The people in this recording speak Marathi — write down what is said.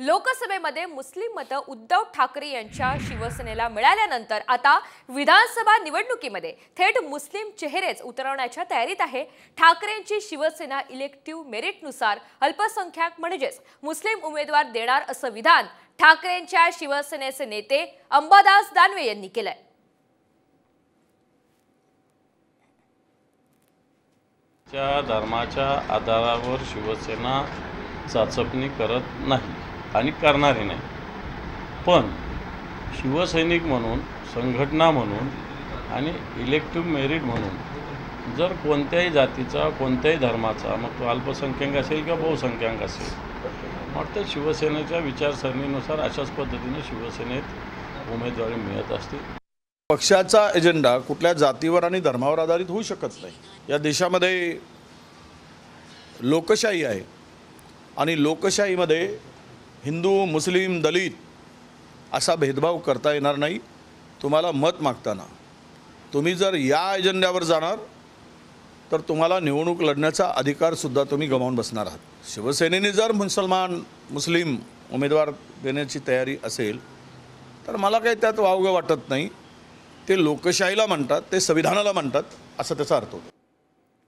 लोकसभेमध्ये मुस्लिम मतं उद्धव ठाकरे यांच्या शिवसेनेला मिळाल्यानंतर आता विधानसभा निवडणुकीमध्ये थेट मुस्लिम चेहरेच उतरवण्याच्या तयारीत आहे। ठाकरेंची शिवसेना इलेक्टिव्ह मेरिटनुसार अल्पसंख्याक म्हणजेच मुस्लिम उमेदवार देणार असं विधान ठाकरेंच्या शिवसेनेचे नेते अंबादास दानवे यांनी केलंय। धर्माच्या आधारावर शिवसेना चाचपणी करत नाही आणि करणारही नाही, पण शिवसैनिक म्हणून, संघटना म्हणून आणि इलेक्टिव्ह मेरिट म्हणून जर कोणत्याही जातीचा, कोणत्याही धर्माचा, मग तो अल्पसंख्याक असेल किंवा बहुसंख्याक असेल, मग ते शिवसेनेच्या विचारसरणीनुसार अशाच पद्धतीने शिवसेनेत उमेदवारी मिळत असते। पक्षाचा एजेंडा कुठल्या जातीवर आणि धर्मावर आधारित होऊ शकत नाही। या देशामध्ये लोकशाही आहे आणि लोकशाहीमध्ये हिंदू, मुस्लिम, दलित असा भेदभाव करता येणार नाही। तुम्हाला मत मागताना तुम्ही जर या एजेंड्यावर जाणार तर तुम्हाला निवडणूक लढण्याचा अधिकारसुद्धा तुम्ही गमावून बसणार आहात। शिवसेनेने जर मुस्लिम उमेदवार देण्याची तयारी असेल तर मला काही त्यात वावगं वाटत नाही। ते लोकशाहीला म्हणतात, ते संविधानाला म्हणतात, असं त्याचा अर्थ होतो।